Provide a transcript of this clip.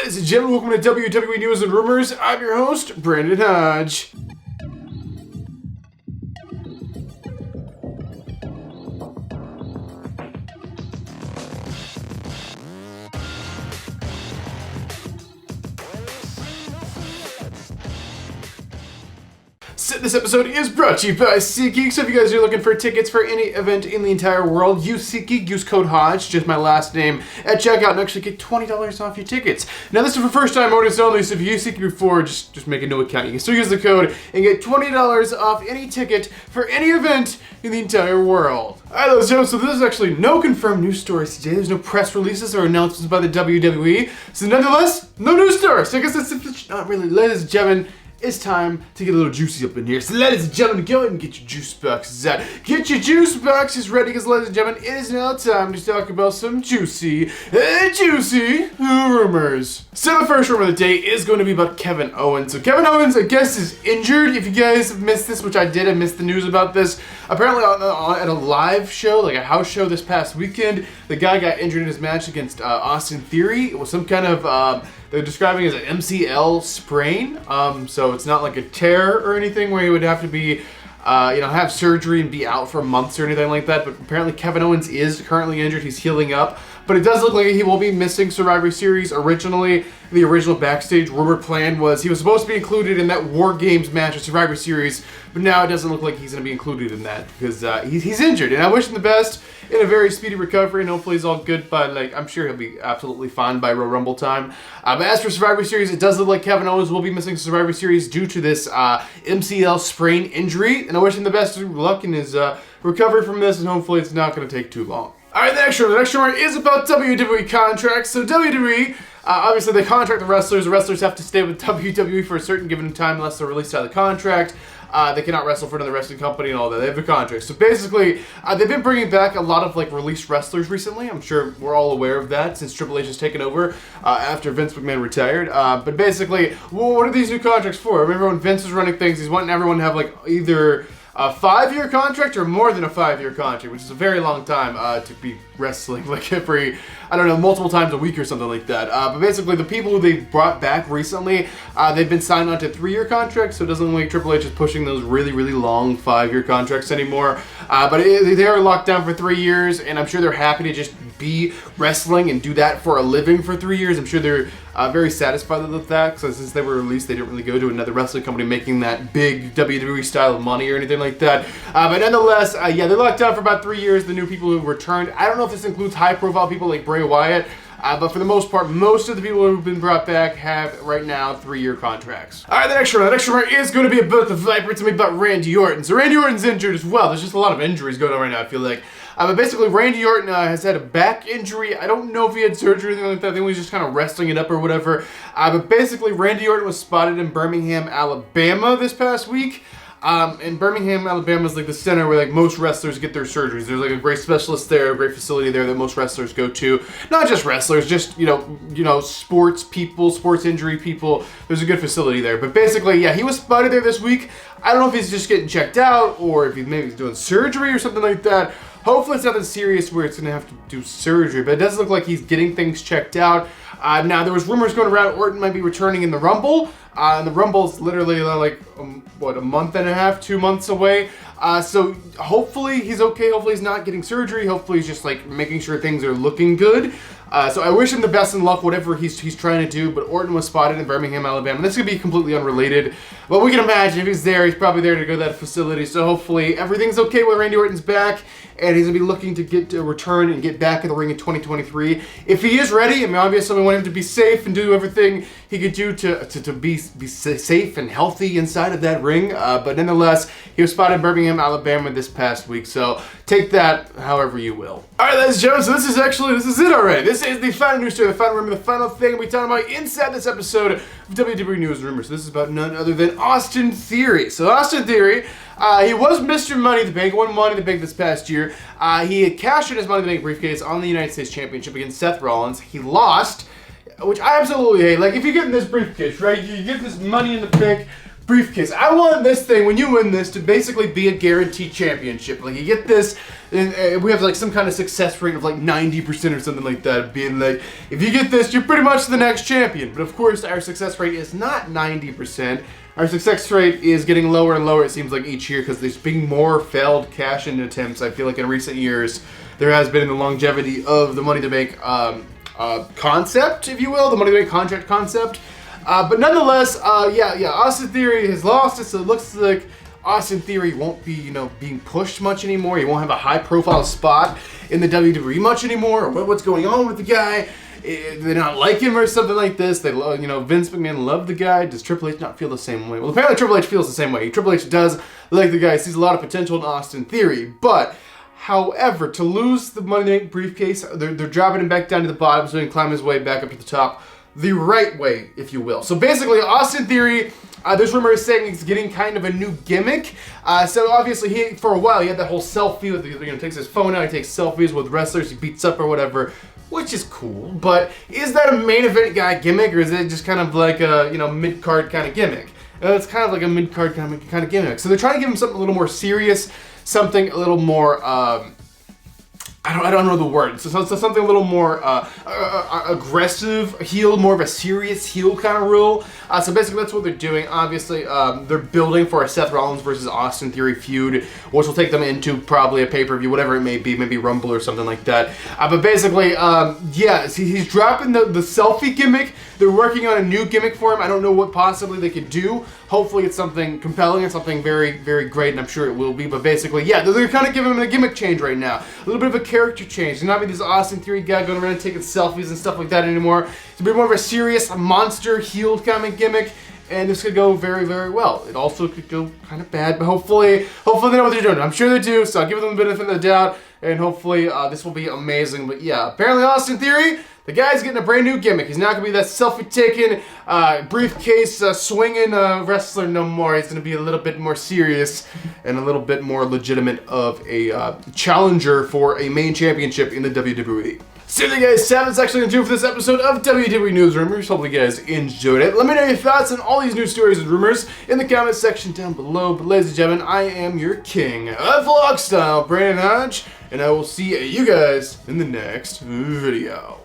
Ladies and gentlemen, welcome to WWE News and Rumors. I'm your host, Brandon Hodge. This episode is brought to you by SeatGeek. So if you guys are looking for tickets for any event in the entire world, use SeatGeek, use code Hodge, just my last name, at checkout and actually get $20 off your tickets. Now this is for first time orders only, so if you used SeatGeek before, just make a new account. You can still use the code and get $20 off any ticket for any event in the entire world. Alright, ladies and gentlemen, so this is actually no confirmed news stories today. There's no press releases or announcements by the WWE. So nonetheless, no news stories. I guess it's not really, ladies and gentlemen. It's time to get a little juicy up in here. So ladies and gentlemen, go ahead and get your juice boxes out. Get your juice boxes ready, because ladies and gentlemen, it is now time to talk about some juicy rumors. So the first rumor of the day is going to be about Kevin Owens. So Kevin Owens, I guess, is injured. If you guys have missed this, which I did, I missed the news about this. Apparently at a live show, like a house show this past weekend, the guy got injured in his match against Austin Theory. It was some kind of, they're describing it as an MCL sprain. So it's not like a tear or anything where he would have to be, have surgery and be out for months or anything like that. But apparently Kevin Owens is currently injured. He's healing up. But it does look like he will be missing Survivor Series. Originally, the original backstage rumor plan was he was supposed to be included in that War Games match of Survivor Series. But now it doesn't look like he's going to be included in that because he's injured. And I wish him the best in a very speedy recovery. And hopefully he's all good by, I'm sure he'll be absolutely fine by Royal Rumble time. But as for Survivor Series, it does look like Kevin Owens will be missing Survivor Series due to this MCL sprain injury. And I wish him the best of luck in his recovery from this. And hopefully it's not going to take too long. Alright, the next rumor is about WWE contracts. So WWE, obviously they contract the wrestlers. The wrestlers have to stay with WWE for a certain given time unless they're released out of the contract. They cannot wrestle for another wrestling company and all that. They have a contract. So basically, they've been bringing back a lot of released wrestlers recently. I'm sure we're all aware of that since Triple H has taken over after Vince McMahon retired. But basically, what are these new contracts for? Remember when Vince was running things, he's wanting everyone to have either a 5-year contract or more than a 5-year contract, which is a very long time to be wrestling every, multiple times a week or something like that. But basically, the people who they've brought back recently, they've been signed on to 3-year contracts, so it doesn't look like Triple H is pushing those really, really long 5-year contracts anymore. But they are locked down for 3 years, and I'm sure they're happy to just be wrestling and do that for a living for 3 years. I'm sure they're very satisfied with that, because since they were released, they didn't really go to another wrestling company making that big WWE style of money or anything like that. But nonetheless, they're locked down for about 3 years. The new people who returned, I don't know if this includes high-profile people like Bray Wyatt, but for the most part, most of the people who've been brought back have, right now, 3-year contracts. Alright, the next rumor is going to be about the Viper. It's going to be about Randy Orton. So Randy Orton's injured as well. There's just a lot of injuries going on right now, I feel like. But basically, Randy Orton has had a back injury. I don't know if he had surgery or anything like that. I think he was just kind of resting it up or whatever. But basically, Randy Orton was spotted in Birmingham, Alabama this past week. And Birmingham, Alabama is the center where most wrestlers get their surgeries. There's a great specialist there, a great facility there that most wrestlers go to. Not just wrestlers, just sports people, sports injury people. There's a good facility there. But basically, he was spotted there this week. I don't know if he's just getting checked out or if he's maybe doing surgery or something like that. Hopefully it's nothing serious where it's going to have to do surgery, but it does look like he's getting things checked out. Now, there was rumors going around Orton might be returning in the Rumble. And the Rumble's literally a month and a half, 2 months away. So hopefully he's okay. Hopefully he's not getting surgery. Hopefully he's just making sure things are looking good. So I wish him the best in luck, whatever he's trying to do. But Orton was spotted in Birmingham, Alabama. This could be completely unrelated. But we can imagine if he's there, he's probably there to go to that facility. So hopefully everything's okay with Randy Orton's back. And he's going to be looking to get to return and get back in the ring in 2023. If he is ready, obviously we want him to be safe and do everything he could do to be safe and healthy inside of that ring. But nonetheless, he was spotted in Birmingham, Alabama this past week. So take that however you will. All right, ladies and gentlemen, so this is it already. This is the final news story, the final rumor, the final thing we're talking about inside this episode of WWE News and Rumors. So this is about none other than Austin Theory. So Austin Theory, he was Mr. Money in the Bank, won Money in the Bank this past year. He had cashed in his Money in the Bank briefcase on the United States Championship against Seth Rollins. He lost, which I absolutely hate. If you get in this briefcase, right, you get this Money in the Bank briefcase. I want this thing, when you win this, to basically be a guaranteed championship. Like, you get this, and we have like some kind of success rate of like 90% or something like that, being like, if you get this, you're pretty much the next champion. But of course, our success rate is not 90%. Our success rate is getting lower and lower, it seems like, each year, because there's been more failed cash-in attempts. I feel like in recent years, there has been the longevity of the Money to Bank concept, if you will, the Money to Bank contract concept. But nonetheless, Austin Theory has lost it, so it looks like Austin Theory won't be, being pushed much anymore. He won't have a high-profile spot in the WWE much anymore. Or what's going on with the guy? They not like him or something like this. They love, Vince McMahon loved the guy. Does Triple H not feel the same way? Well, apparently Triple H feels the same way. Triple H does like the guy. Sees a lot of potential in Austin Theory, but however, to lose the Money Bank briefcase, they're dropping him back down to the bottom so he can climb his way back up to the top the right way, if you will. So basically, Austin Theory, this rumor is saying he's getting kind of a new gimmick. So obviously, for a while, he had that whole selfie with, takes his phone out, he takes selfies with wrestlers he beats up or whatever, which is cool. But is that a main event guy gimmick, or is it just kind of like a, mid-card kind of gimmick? It's kind of like a mid-card kind of gimmick. So they're trying to give him something a little more serious, something a little more, I don't know the word. So something a little more aggressive heel, more of a serious heel kind of rule. So basically that's what they're doing. Obviously, they're building for a Seth Rollins versus Austin Theory feud, which will take them into probably a pay-per-view, whatever it may be, maybe Rumble or something like that. But basically, he's dropping the selfie gimmick. They're working on a new gimmick for him. I don't know what possibly they could do. Hopefully it's something compelling and something very, very great, and I'm sure it will be. But basically, they're kind of giving him a gimmick change right now. A little bit of a character change. He's not be this Austin Theory guy going around taking selfies and stuff like that anymore. It's a bit more of a serious monster heel kind of gimmick, and this could go very, very well. It also could go kind of bad, but hopefully they know what they're doing. I'm sure they do, so I'll give them the benefit of the doubt, and hopefully this will be amazing. But yeah, apparently Austin Theory, the guy's getting a brand new gimmick. He's not going to be that selfie-taking, briefcase swinging wrestler no more. He's going to be a little bit more serious and a little bit more legitimate of a challenger for a main championship in the WWE. So there you guys, that's actually going to do it for this episode of WWE News Rumors. Hopefully you guys enjoyed it. Let me know your thoughts on all these news stories and rumors in the comment section down below. But ladies and gentlemen, I am your king of vlog style, Brandon Hodge, and I will see you guys in the next video.